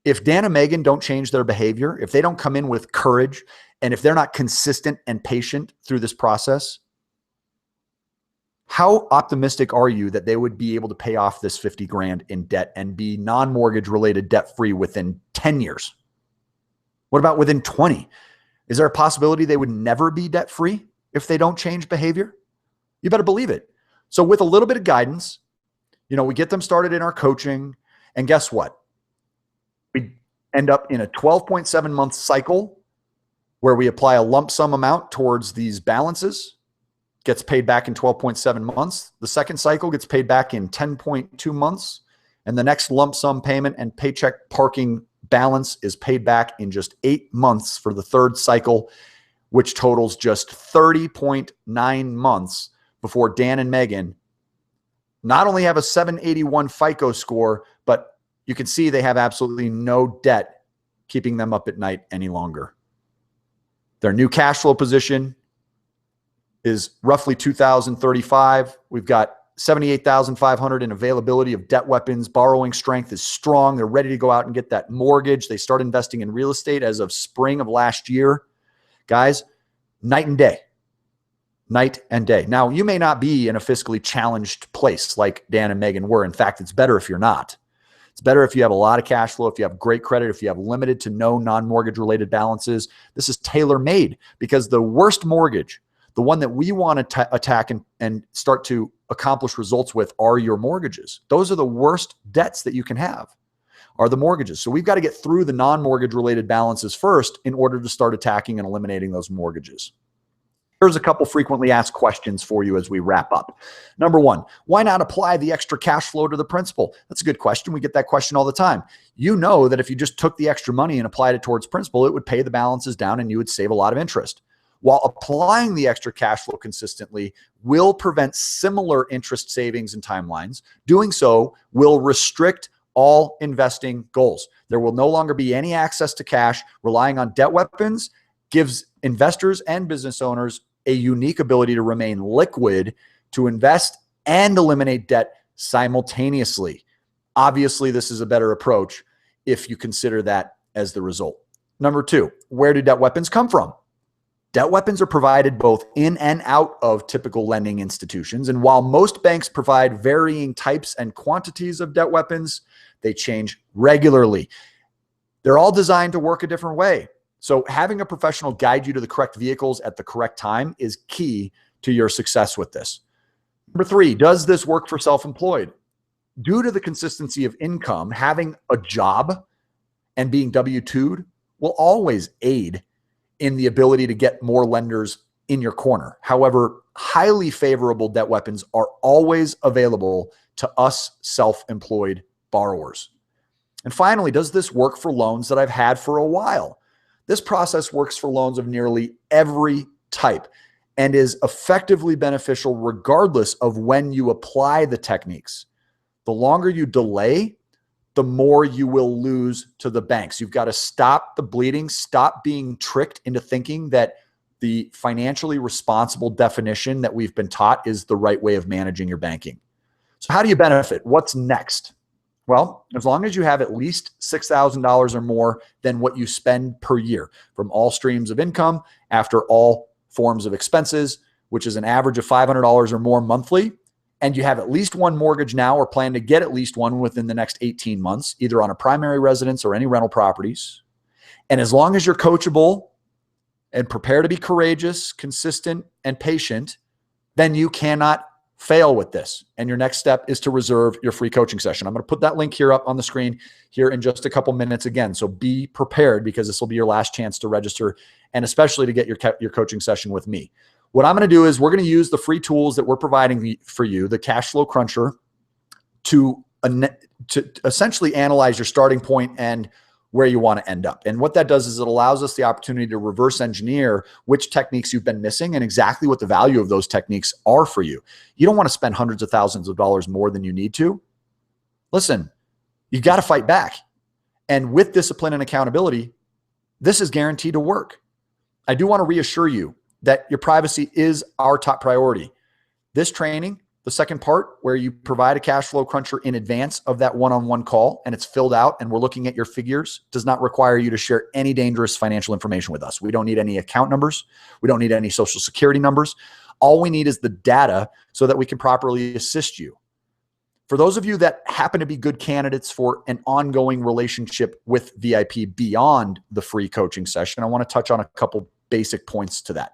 if Dan and Megan don't change their behavior, if they don't come in with courage, and if they're not consistent and patient through this process, how optimistic are you that they would be able to pay off this 50 grand in debt and be non-mortgage related debt free within 10 years? What about within 20? Is there a possibility they would never be debt free if they don't change behavior? You better believe it. So with a little bit of guidance, we get them started in our coaching, and guess what? We end up in a 12.7 month cycle where we apply a lump sum amount towards these balances, gets paid back in 12.7 months. The second cycle gets paid back in 10.2 months. And the next lump sum payment and paycheck parking balance is paid back in just 8 months for the third cycle, which totals just 30.9 months before Dan and Megan not only have a 781 FICO score, but you can see they have absolutely no debt keeping them up at night any longer. Their new cash flow position is roughly $2,035. We've got $78,500 in availability of debt weapons. Borrowing strength is strong. They're ready to go out and get that mortgage. They start investing in real estate as of spring of last year. Guys, night and day. Night and day. Now, you may not be in a fiscally challenged place like Dan and Megan were. In fact, it's better if you're not. It's better if you have a lot of cash flow, if you have great credit, if you have limited to no non-mortgage related balances. This is tailor-made because the worst mortgage, the one that we want to attack and start to accomplish results with, are your mortgages. Those are the worst debts that you can have, are the mortgages. So we've got to get through the non-mortgage related balances first in order to start attacking and eliminating those mortgages. Here's a couple frequently asked questions for you as we wrap up. Number one, why not apply the extra cash flow to the principal? That's a good question. We get that question all the time. You know that if you just took the extra money and applied it towards principal, it would pay the balances down and you would save a lot of interest. While applying the extra cash flow consistently will prevent similar interest savings and timelines, doing so will restrict all investing goals. There will no longer be any access to cash. Relying on debt weapons gives investors and business owners a unique ability to remain liquid, to invest and eliminate debt simultaneously. Obviously, this is a better approach if you consider that as the result. Number two, where do debt weapons come from? Debt weapons are provided both in and out of typical lending institutions. And while most banks provide varying types and quantities of debt weapons, they change regularly. They're all designed to work a different way. So having a professional guide you to the correct vehicles at the correct time is key to your success with this. Number three, does this work for self-employed? Due to the consistency of income, having a job and being W-2'd will always aid in the ability to get more lenders in your corner. However, highly favorable debt weapons are always available to us self-employed borrowers? And finally, does this work for loans that I've had for a while? This process works for loans of nearly every type and is effectively beneficial regardless of when you apply the techniques. The longer you delay, the more you will lose to the banks. You've got to stop the bleeding, stop being tricked into thinking that the financially responsible definition that we've been taught is the right way of managing your banking. So how do you benefit? What's next? Well, as long as you have at least $6,000 or more than what you spend per year from all streams of income after all forms of expenses, which is an average of $500 or more monthly, and you have at least one mortgage now or plan to get at least one within the next 18 months, either on a primary residence or any rental properties, and as long as you're coachable and prepare to be courageous, consistent, and patient, then you cannot fail with this. And your next step is to reserve your free coaching session. I'm going to put that link here up on the screen here in just a couple minutes again. So be prepared, because this will be your last chance to register and especially to get your coaching session with me. What I'm going to do is we're going to use the free tools that we're providing for you, the Cash Flow Cruncher, to essentially analyze your starting point and where you want to end up. And what that does is it allows us the opportunity to reverse engineer which techniques you've been missing and exactly what the value of those techniques are for you. You don't want to spend hundreds of thousands of dollars more than you need to. Listen, you got to fight back. And with discipline and accountability, this is guaranteed to work. I do want to reassure you that your privacy is our top priority. This training, the second part, where you provide a cash flow cruncher in advance of that one-on-one call and it's filled out and we're looking at your figures, does not require you to share any dangerous financial information with us. We don't need any account numbers. We don't need any social security numbers. All we need is the data so that we can properly assist you. For those of you that happen to be good candidates for an ongoing relationship with VIP beyond the free coaching session, I want to touch on a couple basic points to that.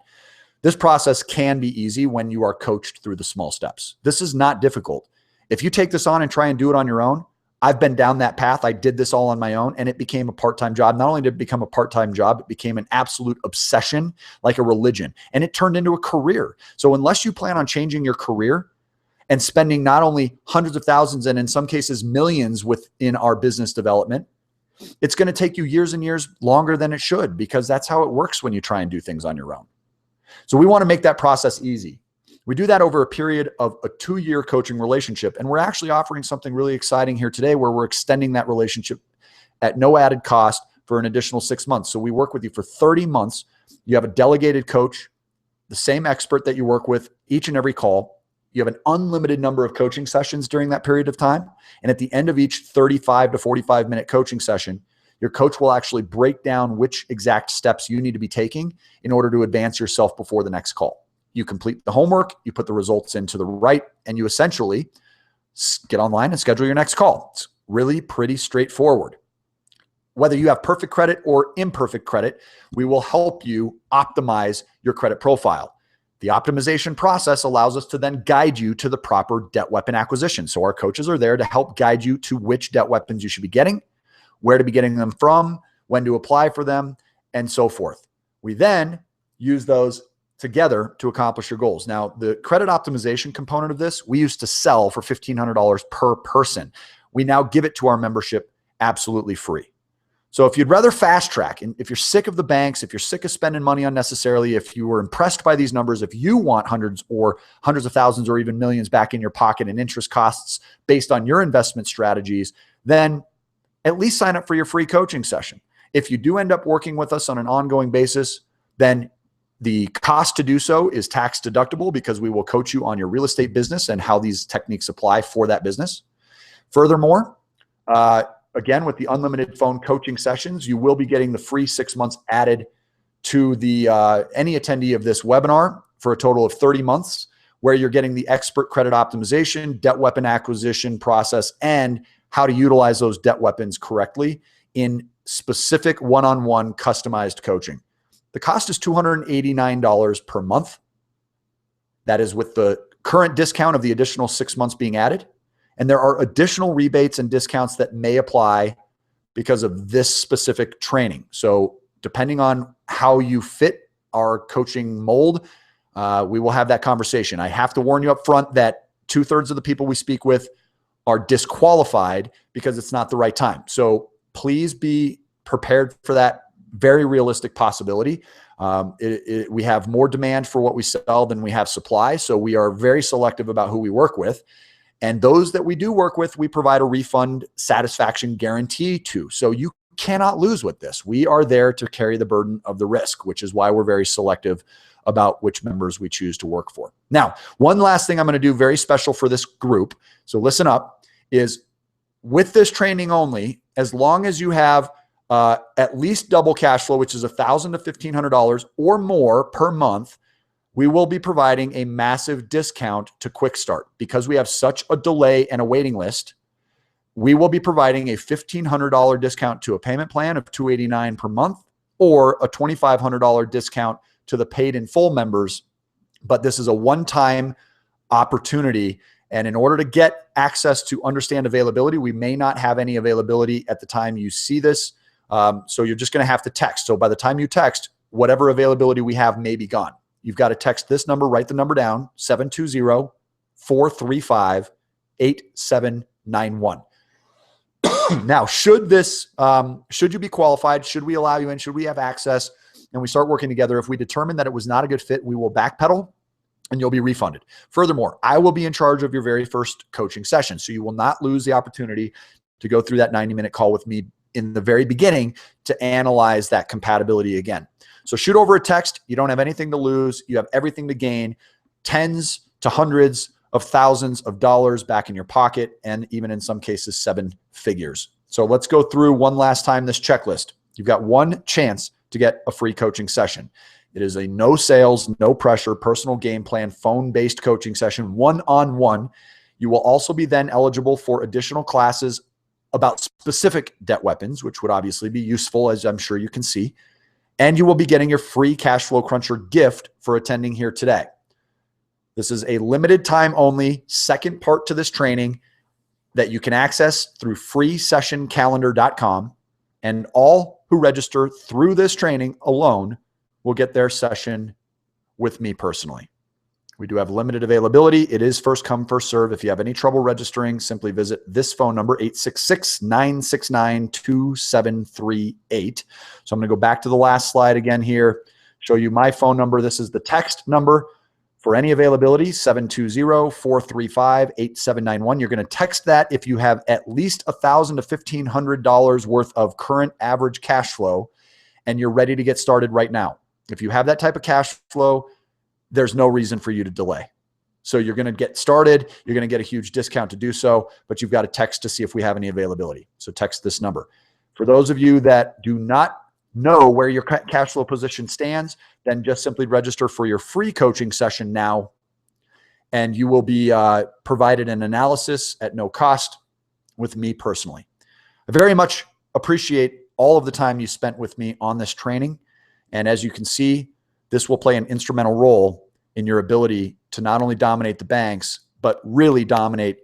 This process can be easy when you are coached through the small steps. This is not difficult. If you take this on and try and do it on your own, I've been down that path. I did this all on my own and it became a part-time job. Not only did it become a part-time job, it became an absolute obsession, like a religion, and it turned into a career. So unless you plan on changing your career and spending not only hundreds of thousands and in some cases millions within our business development, it's going to take you years and years longer than it should, because that's how it works when you try and do things on your own. So we want to make that process easy. We do that over a period of a 2-year coaching relationship. And we're actually offering something really exciting here today where we're extending that relationship at no added cost for an additional 6 months. So we work with you for 30 months. You have a delegated coach, the same expert that you work with each and every call. You have an unlimited number of coaching sessions during that period of time. And at the end of each 35 to 45 minute coaching session, your coach will actually break down which exact steps you need to be taking in order to advance yourself before the next call. You complete the homework, you put the results into the right, and you essentially get online and schedule your next call. It's really pretty straightforward. Whether you have perfect credit or imperfect credit, we will help you optimize your credit profile. The optimization process allows us to then guide you to the proper debt weapon acquisition. So our coaches are there to help guide you to which debt weapons you should be getting, where to be getting them from, when to apply for them, and so forth. We then use those together to accomplish your goals. Now, the credit optimization component of this, we used to sell for $1,500 per person. We now give it to our membership absolutely free. So if you'd rather fast track, and if you're sick of the banks, if you're sick of spending money unnecessarily, if you were impressed by these numbers, if you want hundreds of thousands or even millions back in your pocket and interest costs based on your investment strategies, then at least sign up for your free coaching session. If you do end up working with us on an ongoing basis, then the cost to do so is tax deductible, because we will coach you on your real estate business and how these techniques apply for that business. Furthermore, again, with the unlimited phone coaching sessions, you will be getting the free 6 months added to the any attendee of this webinar for a total of 30 months, where you're getting the expert credit optimization, debt weapon acquisition process, and how to utilize those debt weapons correctly in specific one-on-one customized coaching. The cost is $289 per month. That is with the current discount of the additional 6 months being added. And there are additional rebates and discounts that may apply because of this specific training. So depending on how you fit our coaching mold, we will have that conversation. I have to warn you up front that 2/3 of the people we speak with are disqualified because it's not the right time. So please be prepared for that very realistic possibility. We have more demand for what we sell than we have supply. So we are very selective about who we work with. And those that we do work with, we provide a refund satisfaction guarantee to. So you cannot lose with this. We are there to carry the burden of the risk, which is why we're very selective about which members we choose to work for. Now, one last thing I'm going to do very special for this group, so listen up, is with this training only, as long as you have at least double cash flow, which is $1,000 to $1,500 or more per month, we will be providing a massive discount to Quick Start. Because we have such a delay and a waiting list, we will be providing a $1,500 discount to a payment plan of $289 per month, or a $2,500 discount to the paid in full members. But this is a one-time opportunity. And in order to get access to understand availability, we may not have any availability at the time you see this. So you're just going to have to text. So by the time you text, whatever availability we have may be gone. You've got to text this number, write the number down, 720-435-8791. Now, should you be qualified, should we allow you in, should we have access, and we start working together, if we determine that it was not a good fit, we will backpedal and you'll be refunded. Furthermore, I will be in charge of your very first coaching session. So you will not lose the opportunity to go through that 90-minute call with me in the very beginning to analyze that compatibility again. So shoot over a text. You don't have anything to lose. You have everything to gain. Tens to hundreds of thousands of dollars back in your pocket, and even in some cases, 7 figures. So let's go through one last time this checklist. You've got one chance to get a free coaching session. It is a no sales, no pressure, personal game plan, phone-based coaching session, one-on-one. You will also be then eligible for additional classes about specific debt weapons, which would obviously be useful, as I'm sure you can see. And you will be getting your free Cash Flow Cruncher gift for attending here today. This is a limited time only second part to this training that you can access through freesessioncalendar.com. And all who register through this training alone will get their session with me personally. We do have limited availability. It is first come, first serve. If you have any trouble registering, simply visit this phone number, 866-969-2738. So I'm going to go back to the last slide again here, show you my phone number. This is the text number for any availability, 720-435-8791. You're going to text that if you have at least $1,000 to $1,500 worth of current average cash flow and you're ready to get started right now. If you have that type of cash flow, there's no reason for you to delay. So you're going to get started. You're going to get a huge discount to do so, but you've got to text to see if we have any availability. So text this number. For those of you that do not know where your cash flow position stands, then just simply register for your free coaching session now, and you will be provided an analysis at no cost with me personally. I very much appreciate all of the time you spent with me on this training. And as you can see, this will play an instrumental role in your ability to not only dominate the banks, but really dominate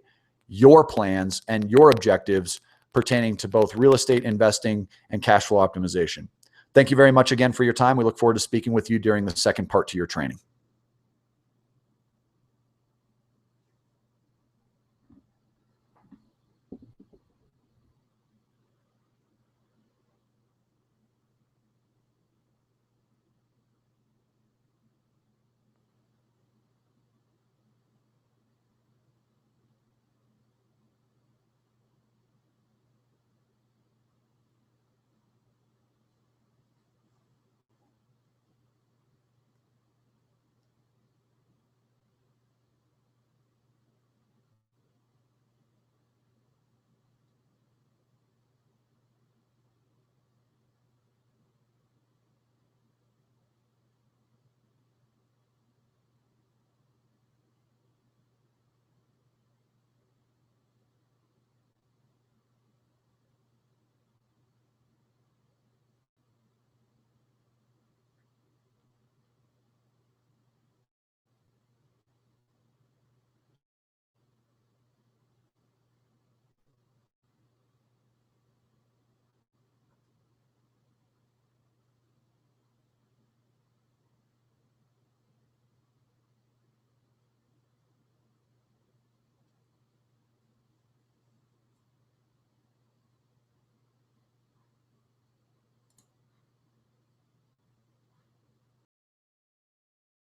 your plans and your objectives pertaining to both real estate investing and cash flow optimization. Thank you very much again for your time. We look forward to speaking with you during the second part to your training.